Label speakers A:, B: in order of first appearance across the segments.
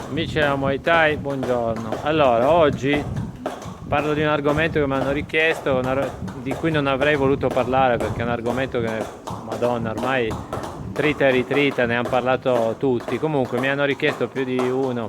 A: Amici della Muay Thai, buongiorno. Allora, oggi parlo di un argomento che mi hanno richiesto, di cui non avrei voluto parlare perché è un argomento che, Madonna, ormai trita e ritrita, ne hanno parlato tutti. Comunque mi hanno richiesto più di uno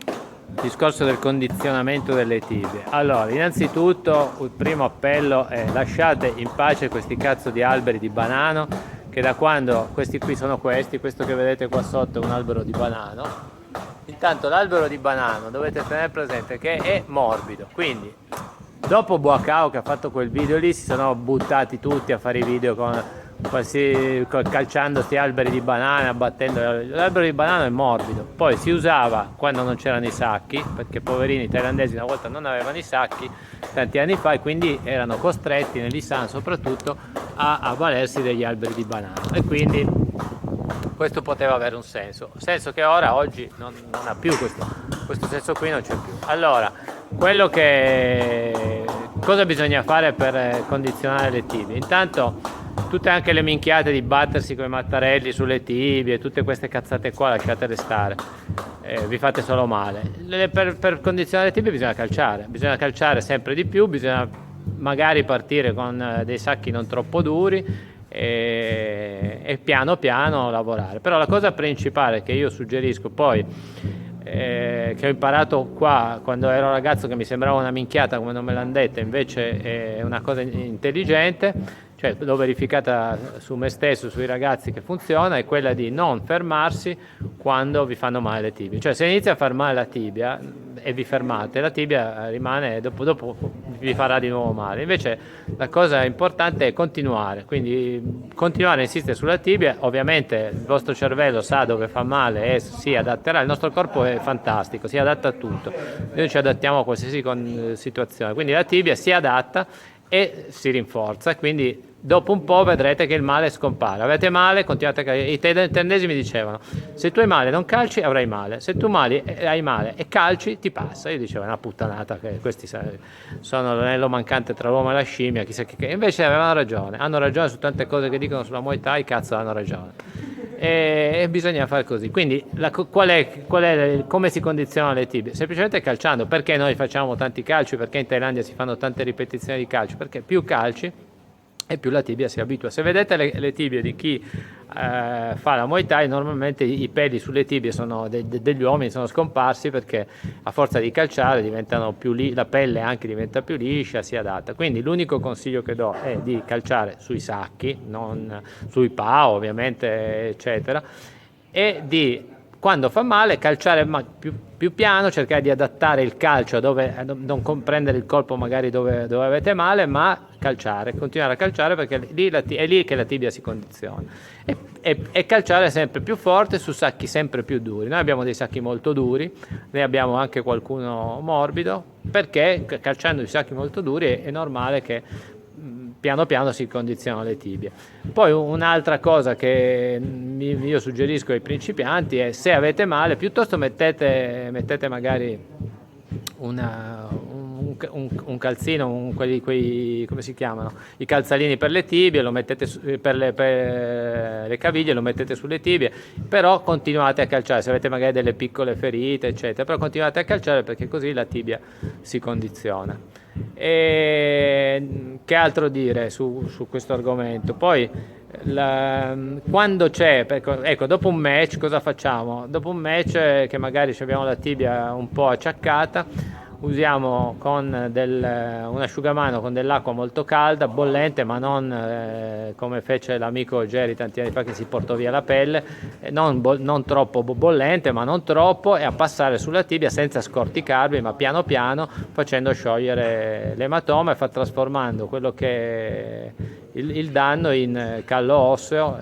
A: il discorso del condizionamento delle tibie. Allora, innanzitutto il primo appello è: lasciate in pace questi cazzo di alberi di banano, che da quando questi qui sono questo che vedete qua sotto è un albero di banano. Intanto l'albero di banano dovete tenere presente che è morbido, quindi dopo Boacao che ha fatto quel video lì si sono buttati tutti a fare i video calciando questi alberi di banana, abbattendo. L'albero di banano è morbido, poi si usava quando non c'erano i sacchi, perché poverini thailandesi una volta non avevano i sacchi tanti anni fa, e quindi erano costretti nell'Isan soprattutto a avvalersi degli alberi di banano, e quindi questo poteva avere un senso che ora oggi non ha più questo senso qui, non c'è più. Allora, cosa bisogna fare per condizionare le tibie? Intanto tutte anche le minchiate di battersi con i mattarelli sulle tibie, tutte queste cazzate qua lasciatele stare, vi fate solo male. Per condizionare le tibie bisogna calciare sempre di più, bisogna magari partire con dei sacchi non troppo duri e piano piano lavorare. Però la cosa principale che io suggerisco poi, che ho imparato qua quando ero ragazzo, che mi sembrava una minchiata come non me l'hanno detta, invece è una cosa intelligente, cioè l'ho verificata su me stesso, sui ragazzi, che funziona, è quella di non fermarsi quando vi fanno male le tibie. Cioè se inizia a far male la tibia e vi fermate, la tibia rimane, dopo vi farà di nuovo male. Invece la cosa importante è continuare, quindi continuare a insistere sulla tibia. Ovviamente il vostro cervello sa dove fa male e si adatterà, il nostro corpo è fantastico, si adatta a tutto, noi ci adattiamo a qualsiasi situazione, quindi la tibia si adatta e si rinforza, quindi dopo un po' vedrete che il male scompare. Avete male, continuate a calciare. I thailandesi mi dicevano: se tu hai male non calci avrai male, se tu hai male e calci ti passa. Io dicevo: è una puttanata, che questi sono l'anello mancante tra l'uomo e la scimmia, chissà che. Invece hanno ragione su tante cose che dicono sulla Muay Thai, cazzo, hanno ragione. E bisogna fare così. Quindi come si condizionano le tibie? Semplicemente calciando. Perché noi facciamo tanti calci? Perché in Thailandia si fanno tante ripetizioni di calcio? Perché più calci e più la tibia si abitua. Se vedete le tibie di chi fa la Muay Thai, normalmente i peli sulle tibie degli uomini sono scomparsi, perché a forza di calciare diventano la pelle anche diventa più liscia, si adatta. Quindi l'unico consiglio che do è di calciare sui sacchi, non sui PA ovviamente, eccetera, e di, quando fa male, calciare più piano, cercare di adattare il calcio non comprendere il colpo magari dove avete male, ma continuare a calciare, perché è lì che la tibia si condiziona, e calciare sempre più forte su sacchi sempre più duri. Noi abbiamo dei sacchi molto duri, ne abbiamo anche qualcuno morbido, perché calciando i sacchi molto duri è normale che piano piano si condizionano le tibie. Poi un'altra cosa che io suggerisco ai principianti è: se avete male, piuttosto mettete magari un calzino, quei come si chiamano, i calzalini per le tibie, lo mettete per le caviglie, lo mettete sulle tibie, però continuate a calciare. Se avete magari delle piccole ferite eccetera, però continuate a calciare, perché così la tibia si condiziona. E che altro dire su questo argomento? Poi quando c'è, ecco, dopo un match cosa facciamo? Dopo un match che magari abbiamo la tibia un po' acciaccata, usiamo un asciugamano con dell'acqua molto calda, bollente, ma non come fece l'amico Jerry tanti anni fa, che si portò via la pelle, non troppo bollente ma non troppo, e a passare sulla tibia senza scorticarvi, ma piano piano, facendo sciogliere l'ematoma e trasformando quello che è il danno in callo osseo.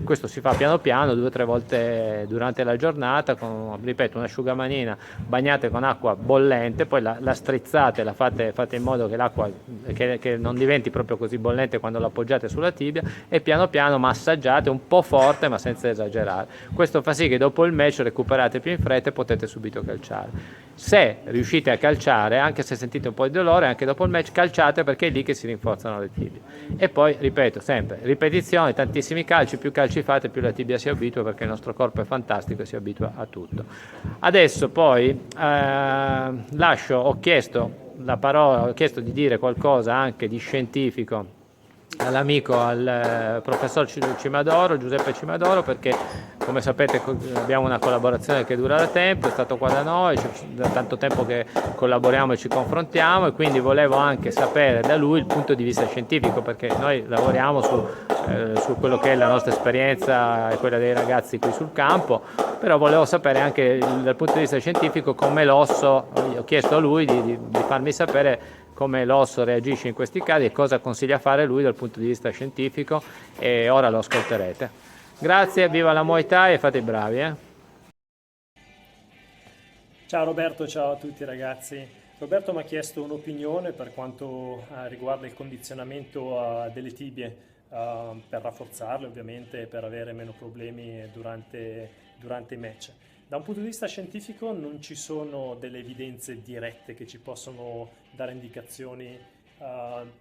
A: Questo si fa piano piano 2 o 3 volte durante la giornata, con, ripeto, un'asciugamanina bagnate con acqua bollente, poi la strizzate, fate in modo che l'acqua che non diventi proprio così bollente quando l'appoggiate sulla tibia, e piano piano massaggiate un po' forte ma senza esagerare. Questo fa sì che dopo il match recuperate più in fretta e potete subito calciare. Se riuscite a calciare, anche se sentite un po' di dolore, anche dopo il match, calciate perché è lì che si rinforzano le tibie. E poi, ripeto, sempre, ripetizioni, tantissimi calci, più calci fate, più la tibia si abitua, perché il nostro corpo è fantastico e si abitua a tutto. Adesso poi ho chiesto la parola, ho chiesto di dire qualcosa anche di scientifico all'amico, al professor Cimadoro, Giuseppe Cimadoro, perché come sapete abbiamo una collaborazione che dura da tempo, è stato qua da noi, da tanto tempo che collaboriamo e ci confrontiamo, e quindi volevo anche sapere da lui il punto di vista scientifico, perché noi lavoriamo su quello che è la nostra esperienza e quella dei ragazzi qui sul campo, però volevo sapere anche dal punto di vista scientifico come l'osso, ho chiesto a lui di farmi sapere come l'osso reagisce in questi casi e cosa consiglia fare lui dal punto di vista scientifico, e ora lo ascolterete. Grazie, viva la Muay Thai e fate i bravi.
B: Ciao Roberto, ciao a tutti ragazzi. Roberto mi ha chiesto un'opinione per quanto riguarda il condizionamento delle tibie, per rafforzarle ovviamente e per avere meno problemi durante i match. Da un punto di vista scientifico non ci sono delle evidenze dirette che ci possono dare indicazioni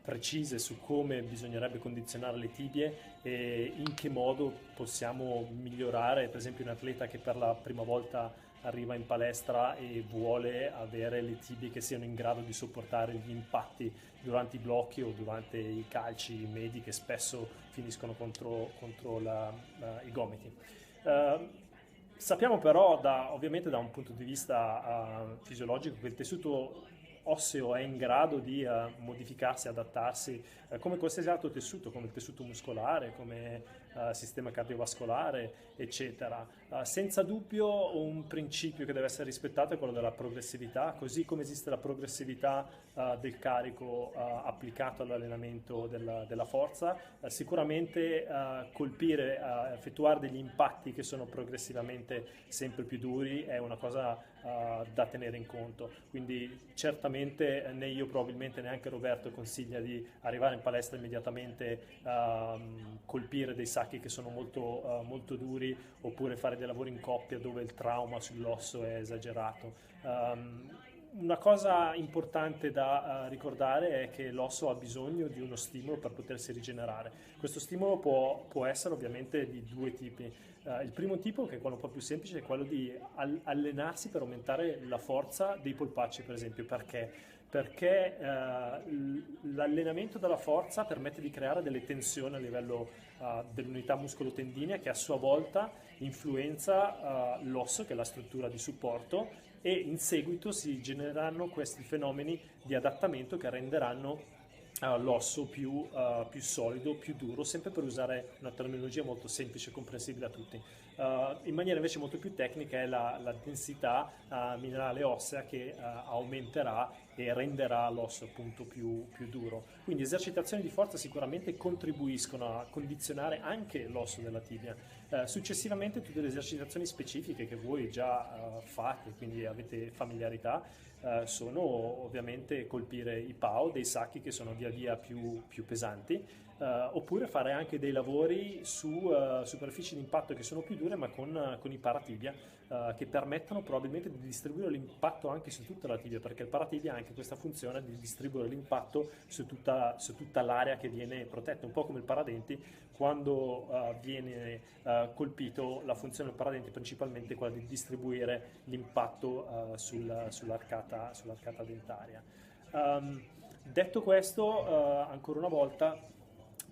B: precise su come bisognerebbe condizionare le tibie e in che modo possiamo migliorare, per esempio un atleta che per la prima volta arriva in palestra e vuole avere le tibie che siano in grado di sopportare gli impatti durante i blocchi o durante i calci medi che spesso finiscono contro i gomiti. Sappiamo però, ovviamente da un punto di vista fisiologico, che il tessuto osseo è in grado di modificarsi, adattarsi come qualsiasi altro tessuto, come il tessuto muscolare, come sistema cardiovascolare, eccetera. Senza dubbio un principio che deve essere rispettato è quello della progressività, così come esiste la progressività del carico applicato all'allenamento della forza, sicuramente colpire, effettuare degli impatti che sono progressivamente sempre più duri è una cosa da tenere in conto. Quindi certamente né io, probabilmente neanche Roberto consiglia di arrivare in palestra immediatamente, colpire dei sacchi che sono molto duri, oppure fare dei lavori in coppia dove il trauma sull'osso è esagerato. Una cosa importante da ricordare è che l'osso ha bisogno di uno stimolo per potersi rigenerare. Questo stimolo può essere ovviamente di due tipi. Il primo tipo, che è quello un po' più semplice, è quello di allenarsi per aumentare la forza dei polpacci, per esempio. Perché? Perché l'allenamento della forza permette di creare delle tensioni a livello dell'unità muscolo-tendinea, che a sua volta influenza l'osso, che è la struttura di supporto, e in seguito si genereranno questi fenomeni di adattamento che renderanno l'osso più solido, più duro, sempre per usare una terminologia molto semplice e comprensibile a tutti. In maniera invece molto più tecnica è la densità minerale ossea che aumenterà e renderà l'osso appunto più duro. Quindi esercitazioni di forza sicuramente contribuiscono a condizionare anche l'osso della tibia. Successivamente tutte le esercitazioni specifiche che voi già fate, quindi avete familiarità, sono ovviamente colpire i PAO, dei sacchi che sono via via più pesanti, oppure fare anche dei lavori su superfici di impatto che sono più dure ma con i paratibia, che permettono probabilmente di distribuire l'impatto anche su tutta la tibia, perché il paratibia ha anche questa funzione di distribuire l'impatto su tutta l'area che viene protetta, un po' come il paradenti. Quando viene colpito, la funzione del paradenti principalmente è quella di distribuire l'impatto sull'arcata dentaria. Detto questo, ancora una volta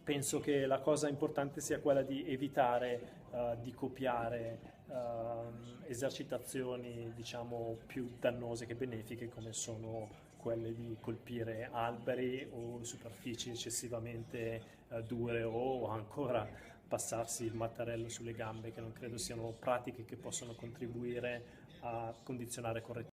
B: penso che la cosa importante sia quella di evitare di copiare esercitazioni, diciamo, più dannose che benefiche, come sono quelle di colpire alberi o superfici eccessivamente dure, o ancora passarsi il mattarello sulle gambe, che non credo siano pratiche che possono contribuire a condizionare correttamente